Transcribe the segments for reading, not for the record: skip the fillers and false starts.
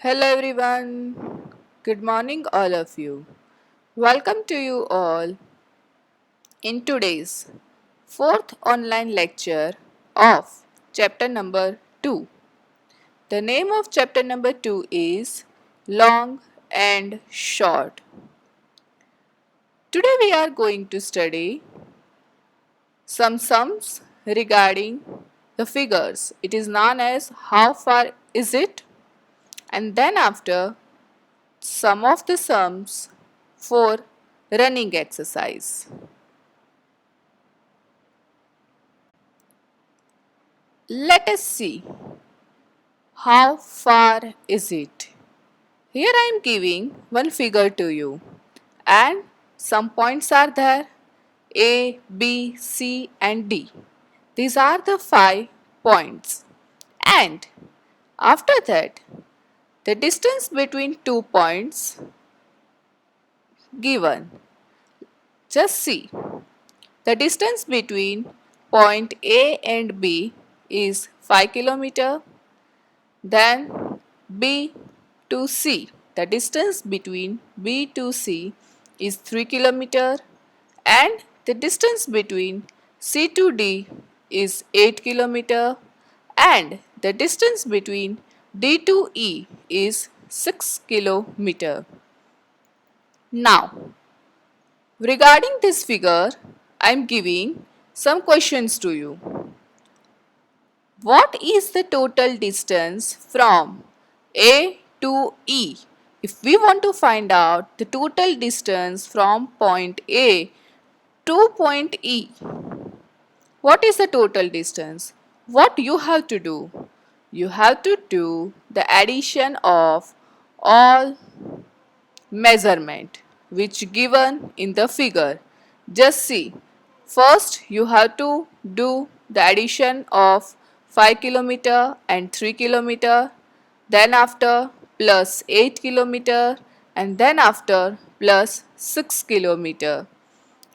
Hello everyone. Good morning all of you. Welcome to you all in today's fourth online lecture of chapter number 2. The name of chapter number 2 is Long and Short. Today we are going to study some sums regarding the figures. It is known as how far is it, and then after some of the sums for running exercise. Let us see how far is it. Here I am giving one figure to you and some points are there A, B, C and D. These are the 5 points, and after that the distance between 2 points given. Just see, the distance between point A and B is 5 km. Then B to C, the distance between B to C is 3 km, and the distance between C to D is 8 km, and the distance between D to E is 6 km. Now, regarding this figure, I am giving some questions to you. What is the total distance from A to E? If we want to find out the total distance from point A to point E, what is the total distance? What you have to do? You have to do the addition of all measurement which given in the figure. Just see, first you have to do the addition of 5 km and 3 km, then after plus 8 km, and then after plus 6 km.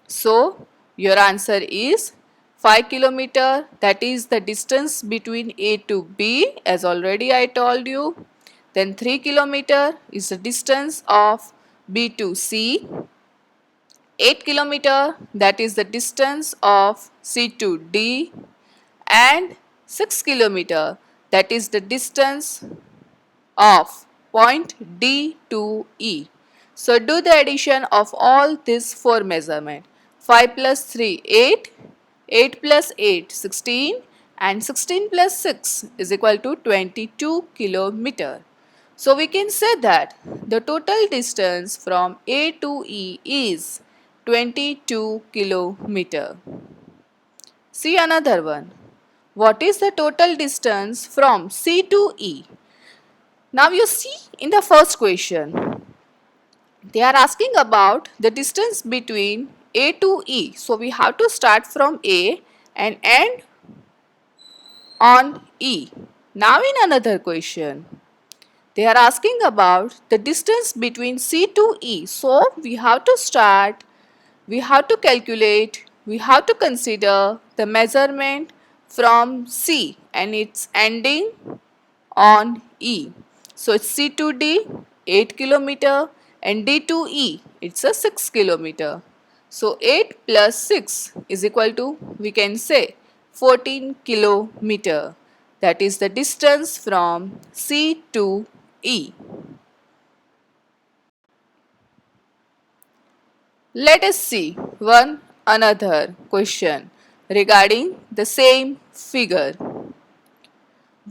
So your answer is 5 km, that is the distance between A to B, as already I told you. Then 3 km is the distance of B to C. 8 km, that is the distance of C to D, and 6 km, that is the distance of point D to E. So do the addition of all these 4 measurements. 5 plus 3 8, 8 plus 8 16, and 16 plus 6 is equal to 22 km. So we can say that the total distance from A to E is 22 km. See another one. What is the total distance from C to E? Now you see in the first question, they are asking about the distance between A to E. So we have to start from A and end on E. Now in another question, they are asking about the distance between C to E. So we have to start, we have to calculate, we have to consider the measurement from C and its ending on E. So it's C to D 8 km and D to E, it's a 6 km. So 8 plus 6 is equal to, we can say, 14 km. That is the distance from C to E. Let us see one another question regarding the same figure.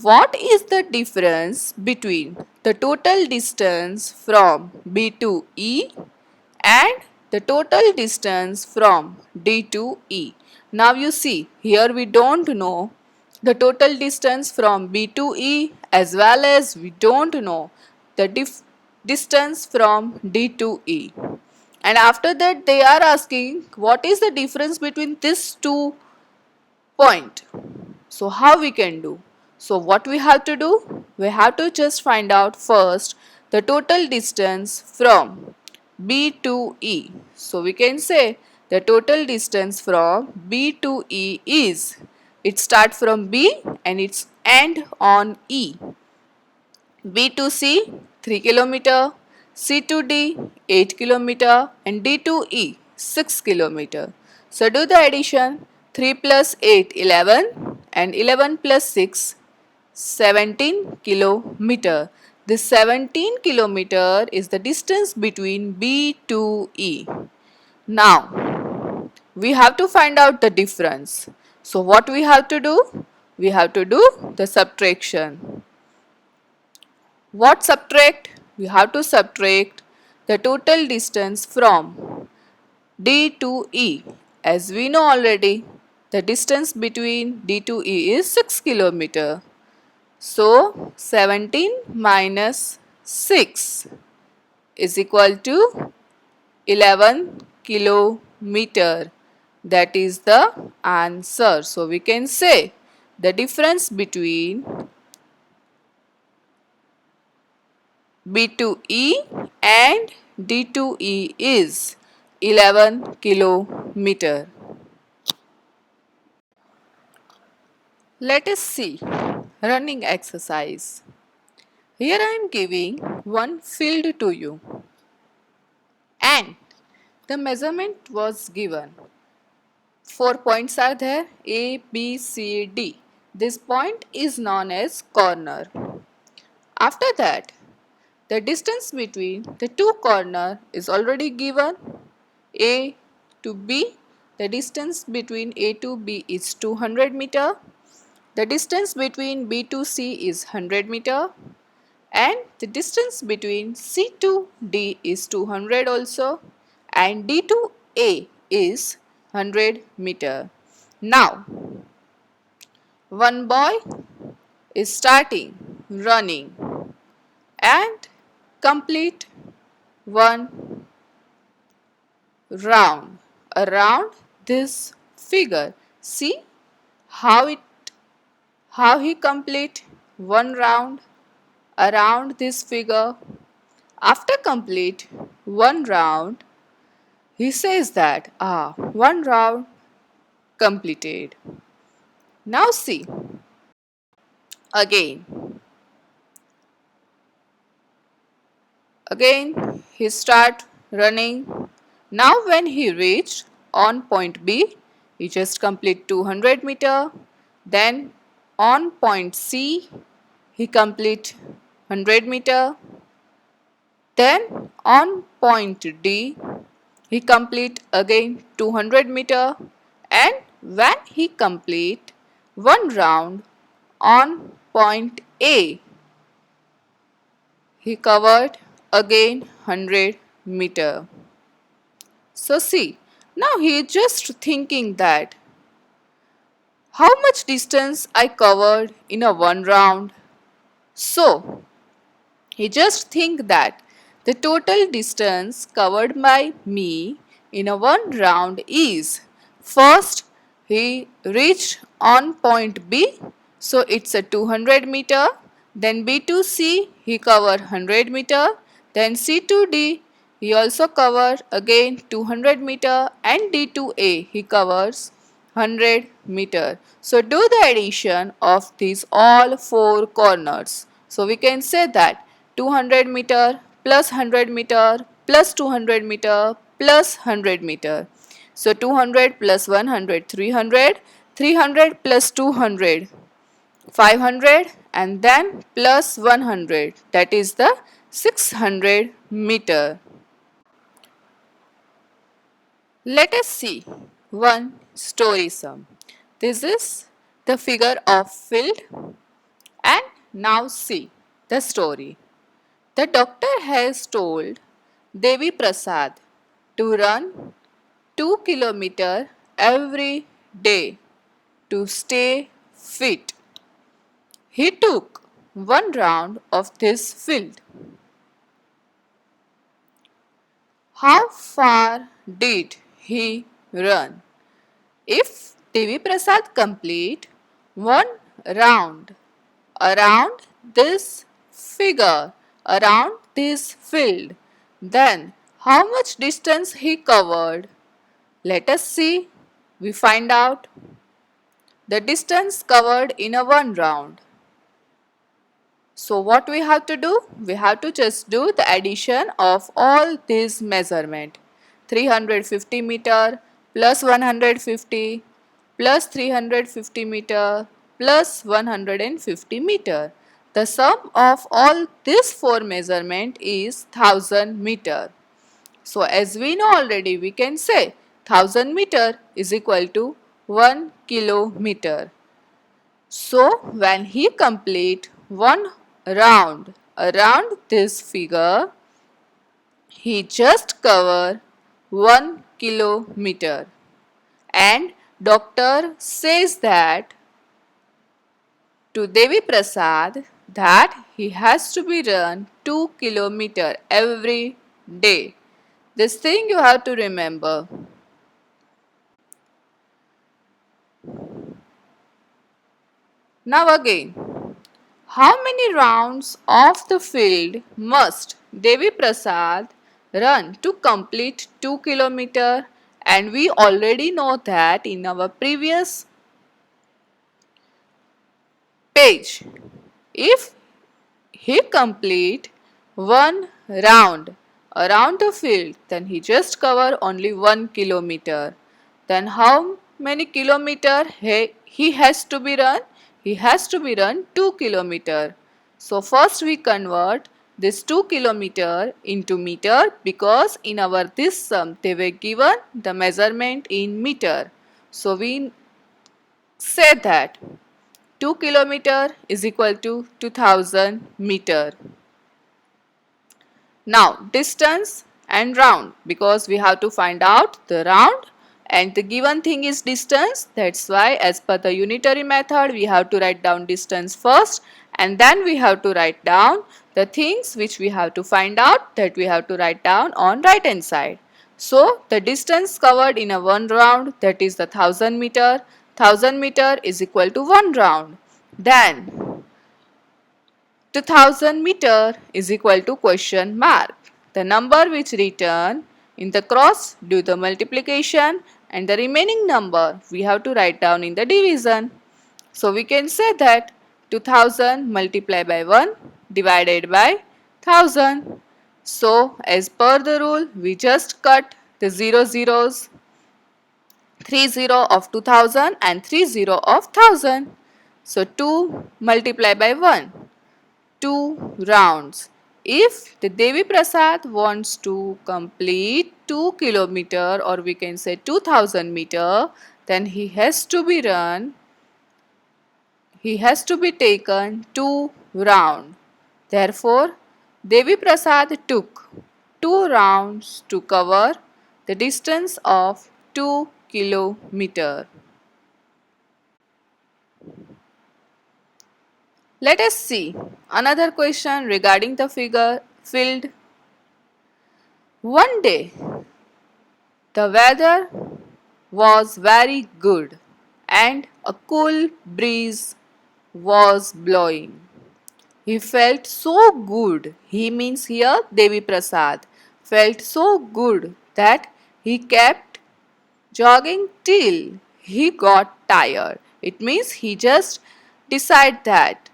What is the difference between the total distance from B to E and the total distance from D to E? Now you see, here we don't know the total distance from B to E, as well as we don't know the distance from D to E. And after that they are asking what is the difference between these 2 points. So how we can do? So what we have to do? We have to just find out first the total distance from B to E. So we can say the total distance from B to E is, it starts from B and it's end on E. B to C 3 kilometer, C to D 8 kilometer and D to E 6 kilometer. So do the addition. 3 plus 8 11 and 11 plus 6 17 kilometer. This 17 kilometer is the distance between B to E. Now we have to find out the difference. So what we have to do? We have to do the subtraction. What subtract? We have to subtract the total distance from D to E. As we know already, the distance between D to E is 6 kilometer. So 17 minus 6 is equal to 11 kilometer. That is the answer. So we can say the difference between B to E and D to E is 11 kilometer. Let us see running exercise. Here I am giving one field to you and the measurement was given. 4 points are there A, B, C, D. This point is known as corner. After that, the distance between the two corners is already given. A to B, the distance between A to B is 200 meter. The distance between B to C is 100 meter. And the distance between C to D is 200 also. And D to A is 100 meter. Now, one boy is starting running and complete one round around this figure. See how he complete one round around this figure. After complete one round, he says that one round completed. Now see again. Again he start running. Now when he reached on point B, he just complete 200 meter. Then on point C, he complete 100 meter. Then on point D, he complete again 200 meter. And when he complete one round on point A, he covered again 100 meter. So see, now he is just thinking that how much distance I covered in a one round. So he just think that the total distance covered by me in a one round is first he reached on point B, so it's a 200 meter. Then B to C he covered 100 meter. Then C to D he also covered again 200 meter and D to A he covers 100 meter. So do the addition of these all four corners. So we can say that 200 meter plus 100 meter plus 200 meter plus 100 meter. So 200 plus 100 300, 300 plus 200 500 and then plus 100, that is the 600 meter. Let us see one story sum. This is the figure of field and now see the story. The doctor has told Devi Prasad to run 2 kilometers every day to stay fit. He took one round of this field. How far did he run? If Devi Prasad complete one round around this figure, around this field, then how much distance he covered? Let us see. We find out the distance covered in a one round. So what we have to do? We have to just do the addition of all these measurement. 350 meter plus 150 plus 350 meter plus 150 meter. The sum of all these four measurement is 1000 meter. So as we know already, we can say 1000 meter is equal to 1 kilometer. So when he complete one round around this figure, he just cover 1 kilometer. And doctor says that to Devi Prasad that he has to be run 2 kilometer every day. This thing you have to remember. Now again, how many rounds of the field must Devi Prasad run to complete 2 kilometer? And we already know that in our previous page. If he complete one round around the field, then he just cover only 1 kilometer. Then how many kilometer he has to be run? He has to be run 2 kilometer. So first we convert this 2 kilometer into meter because in our this sum they were given the measurement in meter. So we say that 2 kilometer is equal to 2000 meter. Now distance and round, because we have to find out the round and the given thing is distance. That's why as per the unitary method we have to write down distance first and then we have to write down the things which we have to find out, that we have to write down on right hand side. So the distance covered in a one round, that is the 1000 meter. 1000 meter is equal to one round. Then 2000 meter is equal to question mark. The number which written in the cross do the multiplication and the remaining number we have to write down in the division. So we can say that 2000 multiplied by 1 divided by 1000. So as per the rule we just cut the 0 zeros, 30 of 2000 and 30 of 1000. So 2 multiplied by 1, 2 rounds. If the Devi Prasad wants to complete 2 kilometer or we can say 2000 meter, then he has to be taken 2 round. Therefore, Devi Prasad took 2 rounds to cover the distance of 2 kilometer. Let us see another question regarding the figure field. One day, the weather was very good and a cool breeze was blowing. He felt so good, he means here Devi Prasad, felt so good that he kept jogging till he got tired. It means he just decided that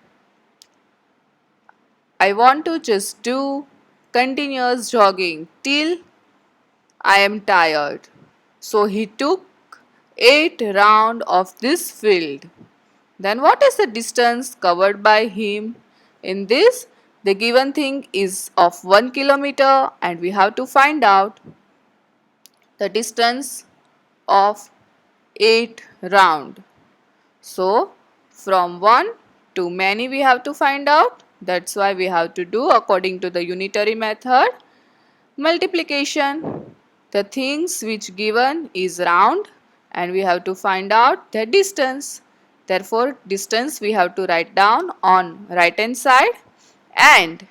I want to just do continuous jogging till I am tired. So he took 8 rounds of this field. Then what is the distance covered by him? In this, the given thing is of 1 kilometer and we have to find out the distance of 8 round. So from 1 to many we have to find out. That's why we have to do according to the unitary method multiplication. The things which given is round and we have to find out the distance. Therefore distance we have to write down on right hand side and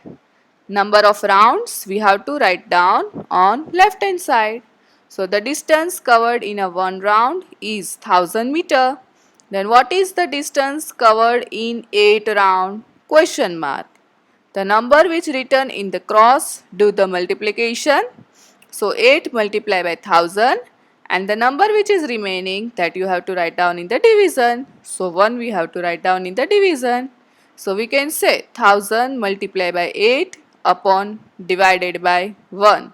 number of rounds we have to write down on left hand side. So the distance covered in a one round is 1000 meter. Then what is the distance covered in 8 round? Question mark. The number which written in the cross do the multiplication. So 8 multiplied by 1000 and the number which is remaining that you have to write down in the division. So 1 we have to write down in the division. So we can say 1000 multiplied by 8 upon divided by 1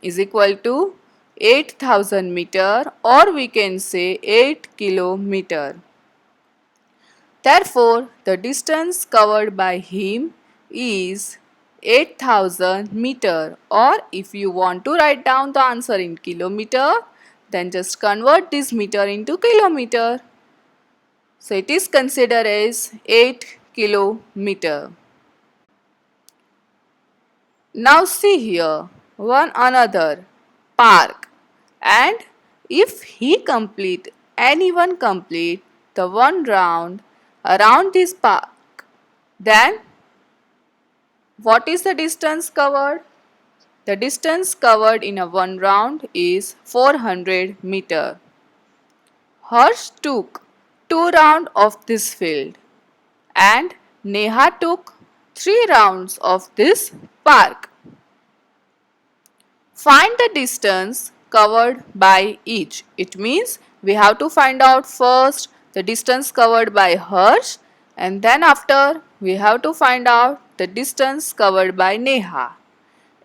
is equal to 8000 meter, or we can say 8 kilometer. Therefore, the distance covered by him is 8000 meter, or if you want to write down the answer in kilometer, then just convert this meter into kilometer. So it is considered as 8 kilometer. Now see here one another park, and if anyone complete the one round around this park, then what is the distance covered? The distance covered in a one round is 400 meter. Harsh took 2 rounds of this field and Neha took 3 rounds of this park. Find the distance covered by each. It means we have to find out first the distance covered by Harsh, and then after we have to find out the distance covered by Neha.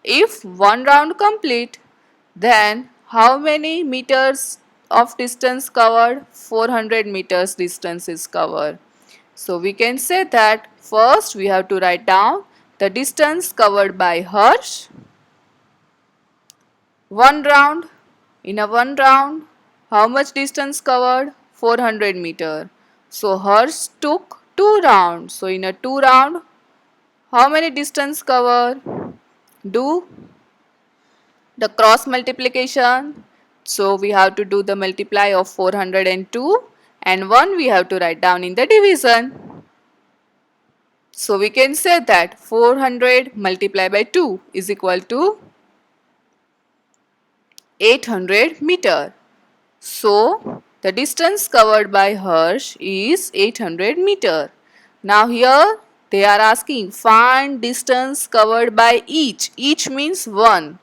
If one round complete, then how many meters of distance covered? 400 meters distance is covered. So we can say that first we have to write down the distance covered by Harsh. One round. In a one round, how much distance covered? 400 meter. So Harsh took 2 rounds. So in a 2 round, how many distance covered? Do the cross multiplication. So we have to do the multiply of 402, and 1 we have to write down in the division. So we can say that 400 multiplied by 2 is equal to 800 meter. So the distance covered by Harsh is 800 meter. Now here they are asking find distance covered by each. Each means 1.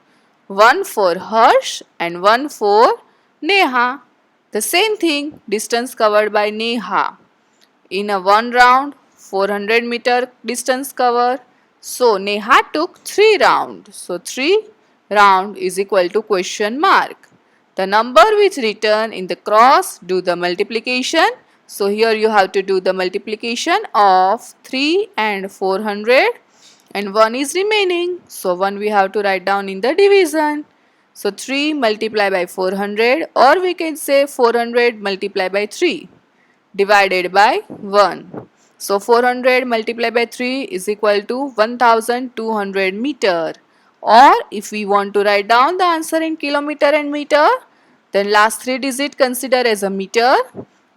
1 for Harsh and 1 for Neha. The same thing, distance covered by Neha. In a one round, 400 meter distance cover. So Neha took 3 rounds. So 3 round is equal to question mark. The number which written in the cross, do the multiplication. So here you have to do the multiplication of 3 and 400, and 1 is remaining. So 1 we have to write down in the division. So 3 multiplied by 400, or we can say 400 multiplied by 3 divided by 1. So 400 multiplied by 3 is equal to 1200 meter. Or if we want to write down the answer in kilometer and meter, then last 3 digit consider as a meter,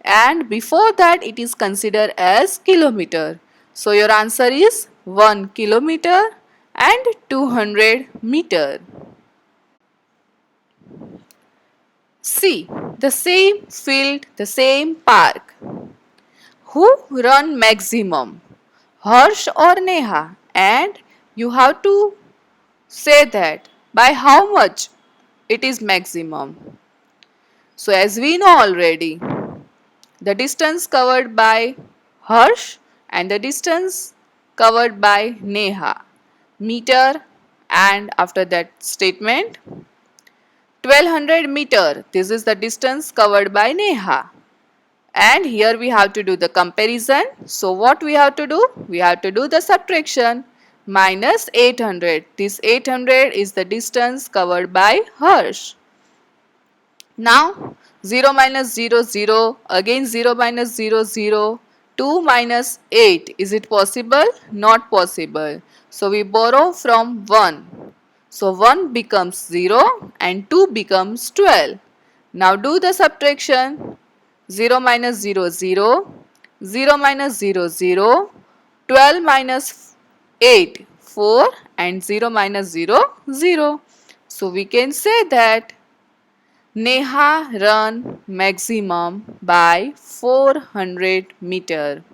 and before that it is considered as kilometer. So your answer is 1 kilometer and 200 meter. C. The same field, the same park. Who run maximum? Harsh or Neha? And you have to say that by how much it is maximum. So as we know already, the distance covered by Harsh and the distance covered by Neha, meter, and after that statement 1200 meter, this is the distance covered by Neha. And here we have to do the comparison. So what we have to do? We have to do the subtraction. Minus 800. This 800 is the distance covered by Harsh. Now 0 minus 0 0, again 0 minus 0 0, 2 minus 8. Is it possible? Not possible. So we borrow from 1. So 1 becomes 0 and 2 becomes 12. Now do the subtraction. 0 minus 0 0, 0 minus 0 0, 12 minus 8 4, and 0 minus 0 0. So we can say that Neha run maximum by 400 meter.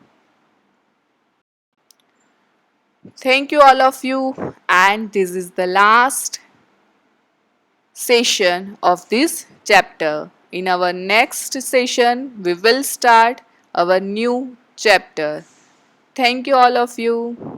Thank you all of you, and this is the last session of this chapter. In our next session, we will start our new chapter. Thank you all of you.